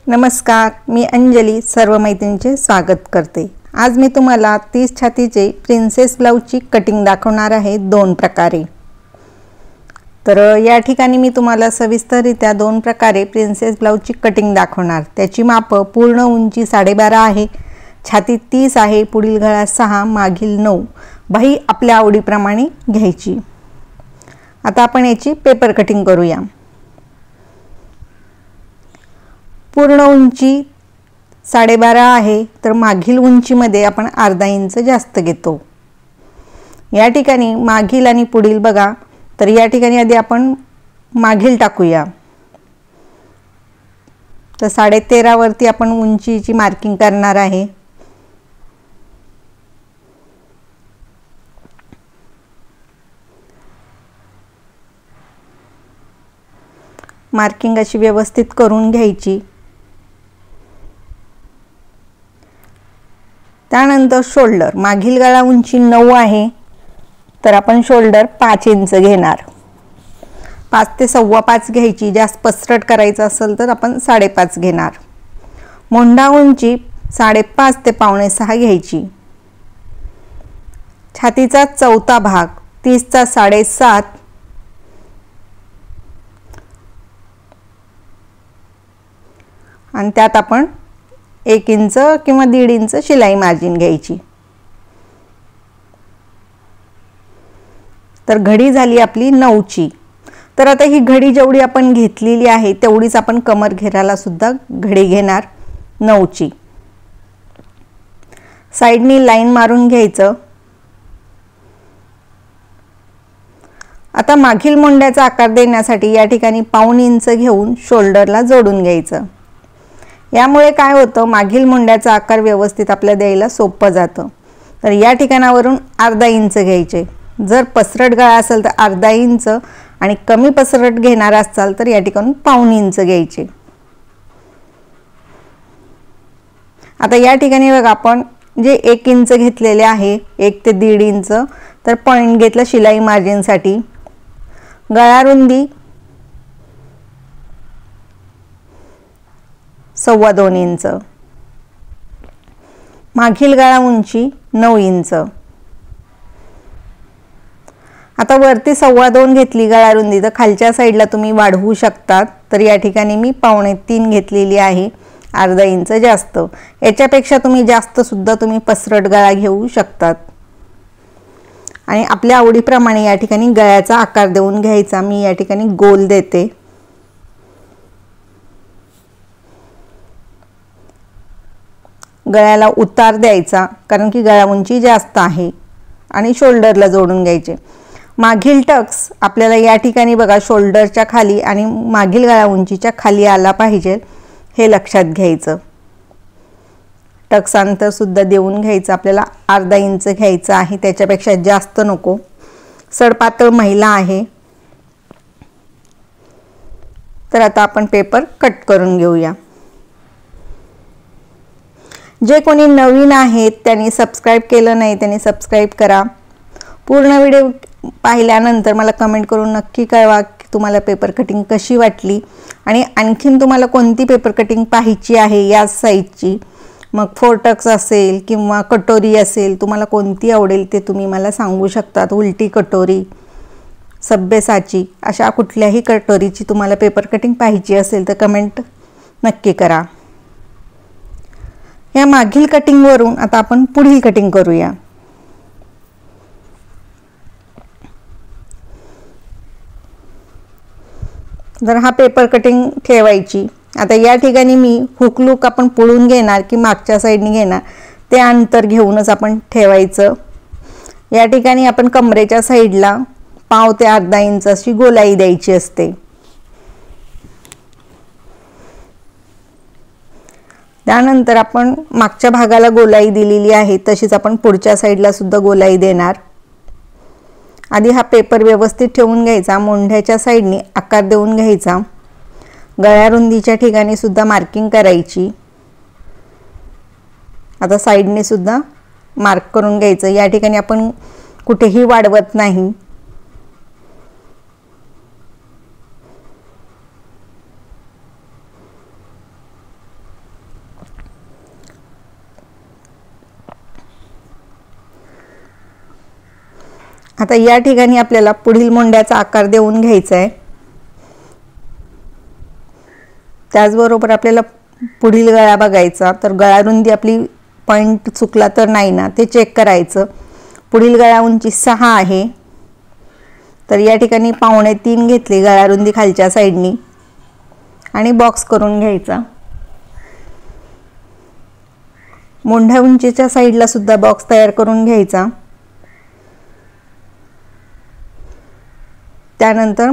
नमस्कार, मी अंजली सर्व मैत्रिणींचे स्वागत करते। आज मी तुम्हाला 30 छातीचे प्रिन्सेस ब्लाउजची कटिंग दाखवणार आहे दोन प्रकारे। तर या ठिकाणी मी तुम्हाला सविस्तररित्या दोन प्रकारे प्रिन्सेस ब्लाउजची कटिंग दाखवणार। त्याची माप पूर्ण उंची 12.5 आहे, छाती 30 आहे, पुढील गळा 6, मागील 9। बाही आपल्या आवडीप्रमाणे घ्यायची। आता आपण याची पेपर कटिंग करूया। पूर्ण उंची 12.5 आहे, तर मागील उंचीमध्ये आपण अर्धा इंच जास्त घेतो। या ठिकाणी मागील आणि पुढील बघा, तर या ठिकाणी आधी आपण मागील टाकूया। तर 13.5 वरती आपण उंचीची मार्किंग करणार आहे। मार्किंग अशी व्यवस्थित करून घ्यायची। त्यानंतर शोल्डर, मागील गळा उंची 9 आहे, तर आपण शोल्डर 5 इंच घेणार। 5 ते 5.25 घ्यायची। जास्त पसरट करायचं असेल तर आपण 5.5 घेणार। मोंढा उंची 5.5 ते 5.25 घ्यायची। छातीचा चौथा भाग 30 चा 7.5 आणि त्यात आपण 1 इंच किंवा 1.5 इंच शिलाई मार्जिन घ्यायची। तर घडी झाली आपली 9 ची। तर आता ही घडी जेवढी आपण घेतलेली आहे तेवढीच आपण कमर घेराला सुद्धा घडी घेणार 9 ची। साइडनी लाईन मारून घ्यायचं। आता मागील मोंढ्याचा आकार देण्यासाठी या ठिकाणी 1.25 इंच घेऊन शोल्डरला जोडून घ्यायचं। यामुळे काय होतं, मागील मोंढ्याचा आकार व्यवस्थित आपल्याला द्यायला सोपं जातं। तर या ठिकाणावरून अर्धा इंच घ्यायचे। जर पसरट गळा असेल तर अर्धा इंच आणि कमी पसरट घेणार असाल तर या ठिकाणी 1.25 इंच घ्यायचे। आता या ठिकाणी बघा, आपण जे 1 इंच घेतलेले आहे, 1 ते 1.5 इंच, तर पॉइंट घेतला शिलाई मार्जिन साठी। गळा रुंदी 2.25 इंच, मागील गळा उंची 9 इंच। आता वरती 2.25 घेतली गळा रुंदी, तर खालच्या साईडला तुम्ही वाढवू शकता। तर या ठिकाणी मी 2.25 घेतलेली आहे, अर्धा इंच जास्त। याच्यापेक्षा तुम्ही जास्त सुद्धा तुम्ही पसरट गळा घेऊ शकतात आणि आपल्या आवडीप्रमाणे या ठिकाणी गळ्याचा आकार देऊन घ्यायचा। मी या ठिकाणी गोल देते। गळ्याला उतार द्यायचा, कारण की गळा उंची जास्त आहे, आणि शोल्डरला जोडून घ्यायचे। मागील टक्स आपल्याला या ठिकाणी बघा शोल्डरच्या खाली आणि मागील गळा उंचीच्या खाली आला पाहिजे, हे लक्षात घ्यायचं। टक्स अंतर सुद्धा देऊन घ्यायचं। आपल्याला अर्धा इंच घ्यायचं आहे, त्याच्यापेक्षा जास्त नको। सडपातळ महिला आहे। तर आता आपण पेपर कट करून घेऊया। जे कोणी नवीन आहेत त्यांनी सबस्क्राइब केलं नाही त्यांनी सबस्क्राइब करा। पूर्ण व्हिडिओ पाहिल्यानंतर मला कमेंट करून नक्की कळवा की तुम्हाला पेपर कटिंग कशी वाटली आणि आणखीन तुम्हाला कोणती पेपर कटिंग पाहायची आहे या साइजची। मग 4 टक्स असेल किंवा कटोरी असेल, तुम्हाला कोणती आवडेल ते तुम्ही मला सांगू शकता। उलटी कटोरी, सब्बेसाची, अशा कुठल्याही कटोरीची तुम्हाला पेपर कटिंग पाहायची असेल तर कमेंट नक्की करा। या मागील कटिंग वरून आता आपण पुढील कटिंग करूया। जर हा पेपर कटिंग ठेवायची। आता या ठिकाणी मी हुक लूक आपण पुढून घेणार की मागच्या साइडने घेणार ते अंतर घेऊनच आपण ठेवायचं। या ठिकाणी आपण कमरेच्या साइडला 1.5 ते अर्धा इंच अशी गोलाई द्यायची असते। त्यानंतर आपण मागच्या भागाला गोलाई दिलेली आहे, तशीच आपण पुढच्या साइडला सुद्धा गोलाई देणार। आधी हा पेपर व्यवस्थित ठेवून घ्यायचा, मोंढ्याच्या साइडने आकार देऊन घ्यायचा। गळ्या रुंदीच्या ठिकाणी सुद्धा मार्किंग करायची। आता साइडने सुद्धा मार्क करून घ्यायचं। या ठिकाणी आपण कुठेही वाढवत नाही। आता या ठिकाणी आपल्याला पुढील मोंड्याचा आकार देऊन घ्यायचा आहे। त्याचबरोबर आपल्याला पुढील गळा बघायचा, तर गळा रुंदी आपली पॉइंट चुकला तर नाही ना ते चेक करायचं। पुढील गळा उंची 6 आहे, तर या ठिकाणी 2.25 घेतली गळा रुंदी खालच्या साईडनी आणि बॉक्स करून घ्यायचा। मोंढ्या उंचीच्या साईडला सुद्धा बॉक्स तयार करून घ्यायचा। त्यानंतर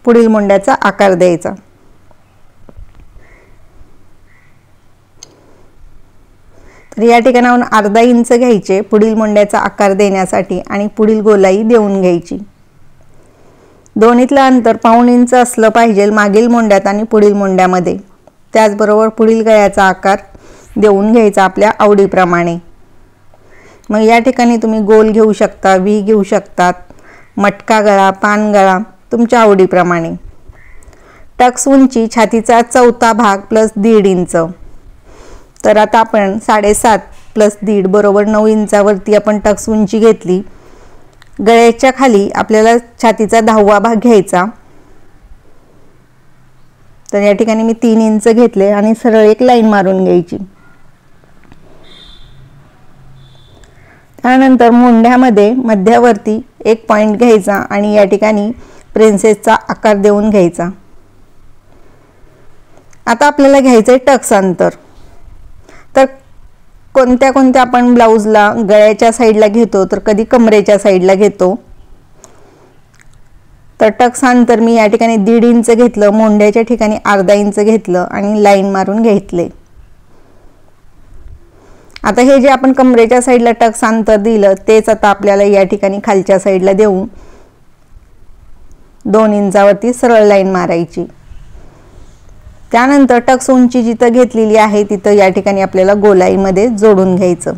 पुढील मोंड्याचा आकार द्यायचा। तर या ठिकाणाहून अर्धा इंच घ्यायचे पुढील मोंड्याचा आकार देण्यासाठी आणि पुढील गोलाई देऊन घ्यायची। दोन्हीतलं अंतर 1.5 इंच असलं पाहिजे मागील मोंड्यात आणि पुढील मोंड्यामध्ये। त्याचबरोबर पुढील गळ्याचा आकार देऊन घ्यायचा आपल्या आवडीप्रमाणे। मग या ठिकाणी तुम्ही गोल घेऊ शकता, व्ही घेऊ शकतात, मटका गळा, पान गळा तुमच्या आवडीप्रमाणे। टक्स उंची छातीचा चौथा भाग प्लस 1.5 इंच। तर आता आपण 7.5 प्लस 1.5 बरोबर 9 इंचावरती आपण टक्स उंची घेतली। गळ्याच्या खाली आपल्याला छातीचा 10वा भाग घ्यायचा। तर या ठिकाणी मी 3 इंच घेतले आणि सरळ एक लाईन मारून घ्यायची। त्यानंतर मोंढ्यामध्ये मध्यावरती एक पॉइंट घ्यायचा आणि या ठिकाणी प्रिन्सेसचा आकार देऊन घ्यायचा। आता आपल्याला घ्यायचे टक्स अंतर। तर कोणत्या कोणत्या आपण ब्लाउजला गळ्याच्या साईडला घेतो, तर कधी कमरेच्या साईडला घेतो। तर टक्स अंतर मी या ठिकाणी 1.5 इंच घेतलं, मोंढ्याच्या ठिकाणी अर्धा इंच घेतलं आणि लाईन मारून घेतले। आता हे जे आपण कमरेच्या साईडला टक्स अंतर दिलं तेच आता आपल्याला या ठिकाणी खालच्या साईडला देऊन 2 इंचावरती सरळ लाईन मारायची। त्यानंतर टक्स उंची जिथं घेतलेली आहे तिथं या ठिकाणी आपल्याला गोलाईमध्ये जोडून घ्यायचं।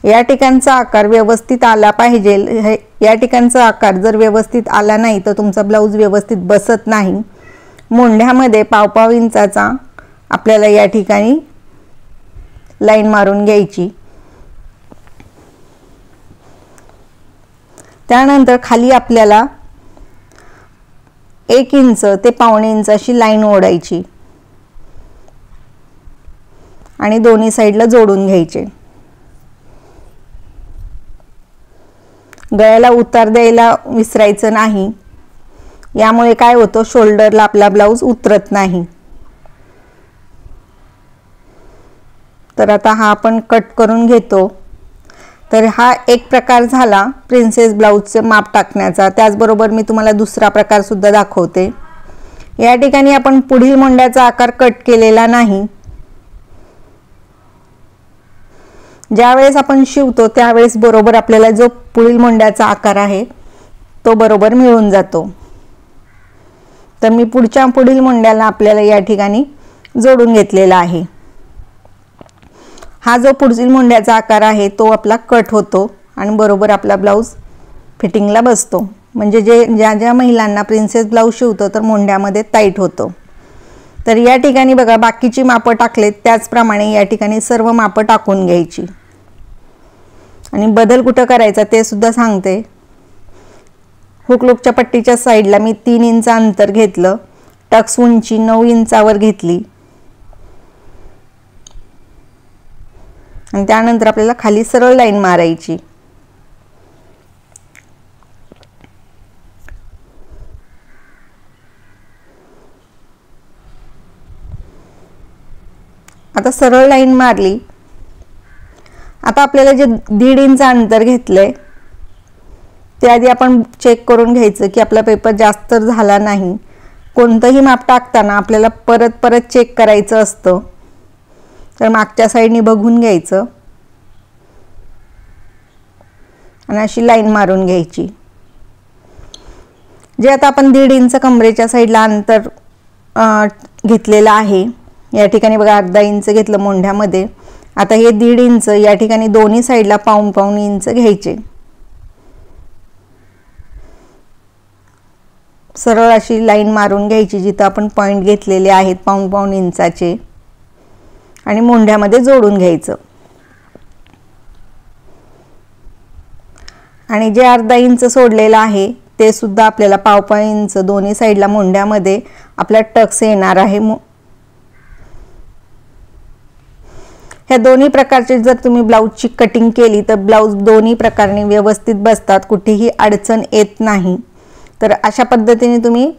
या ठिकाणचा आकार व्यवस्थित आला पाहिजे। या ठिकाणचा आकार जर व्यवस्थित आला नाही तर तुमचा ब्लाऊज व्यवस्थित बसत नाही। मोंढ्यामध्ये 1.5 इंचाचा आपल्याला या ठिकाणी लाईन मारून घ्यायची। त्यानंतर खाली आपल्याला 1 इंच ते 1.25 इंच अशी लाईन ओढायची आणि दोन्ही साईडला जोडून घ्यायचे। गळ्याला उतार द्यायला विसरायचं नाही, यामुळे काय होतं शोल्डरला आपला ब्लाऊज उतरत नाही। तर आता हा आपण कट करून घेतो। तर हा एक प्रकार झाला प्रिन्सेस ब्लाऊजचे माप टाकण्याचा। त्याचबरोबर मी तुम्हाला दुसरा प्रकार सुद्धा दाखवते। या ठिकाणी आपण पुढील मोंड्याचा आकार कट केलेला नाही। ज्यावेळेस आपण शिवतो त्यावेळेस बरोबर आपल्याला जो पुढील मोंड्याचा आकार आहे तो बरोबर मिळून जातो। तर मी पुढील मोंड्याला आपल्याला या ठिकाणी जोडून घेतलेला आहे। हा जो पुढील मोंड्याचा आकार आहे तो आपला कट होतो आणि बरोबर आपला ब्लाऊज फिटिंगला बसतो। म्हणजे ज्या महिलांना प्रिन्सेस ब्लाऊज शिवतो तर मोंड्यामध्ये टाईट होतो। तर या ठिकाणी बघा बाकीची मापं टाकलेत त्याचप्रमाणे या ठिकाणी सर्व मापं टाकून घ्यायची आणि बदल कुठं करायचा ते सुद्धा सांगते। हुक लूपच्या पट्टीच्या साईडला मी 3 इंच अंतर घेतलं, टक्स उंची 9 इंचावर घेतली आणि त्यानंतर आपल्याला खाली सरळ लाईन मारायची। आता सरळ लाईन मारली। आता आपल्याला जे 1.5 इंच अंतर घेतलंय ते आधी आपण चेक करून घ्यायचं की आपला पेपर जास्त झाला नाही। कोणतंही माप टाकताना आपल्याला परत चेक करायचं असतं। तर मागच्या साईडनी बघून घ्यायचं आणि अशी लाईन मारून घ्यायची। जे आता आपण 1.5 इंच कमरेच्या साईडला अंतर घेतलेलं आहे, या ठिकाणी बघा अर्धा इंच घेतलं मोंढ्यामध्ये। आता हे 1.5 इंच या ठिकाणी दोन्ही साईडला 1.25 इंच घ्यायचे। सरळ अशी लाईन मारून घ्यायची जिथं आपण पॉइंट घेतलेले आहेत 1.25 इंचाचे आणि मोंढ्यामध्ये जोडून घ्यायचं। आणि जे अर्धा इंच सोडलेलं आहे ते सुद्धा आपल्याला पाव इंच दोन्ही साईडला मुंड्यामध्ये आपला टक्स येणार आहे। ह्या दोन्ही प्रकारचे जर तुम्ही ब्लाऊजची कटिंग केली तर ब्लाऊज दोन्ही प्रकारांनी व्यवस्थित बसतात, कुठेही अडचण येत नाही। तर अशा पद्धतीने तुम्ही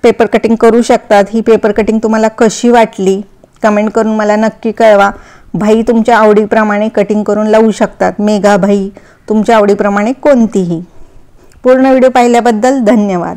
पेपर कटिंग करू शकतात। ही पेपर कटिंग तुम्हाला कशी वाटली कमेंट करून मला नक्की कळवा। भाई तुमच्या आवडीप्रमाणे कटिंग करून लावू शकतात, मेघा भाई तुमच्या आवडीप्रमाणे कोणतीही। पूर्ण व्हिडिओ पाहिल्याबद्दल धन्यवाद।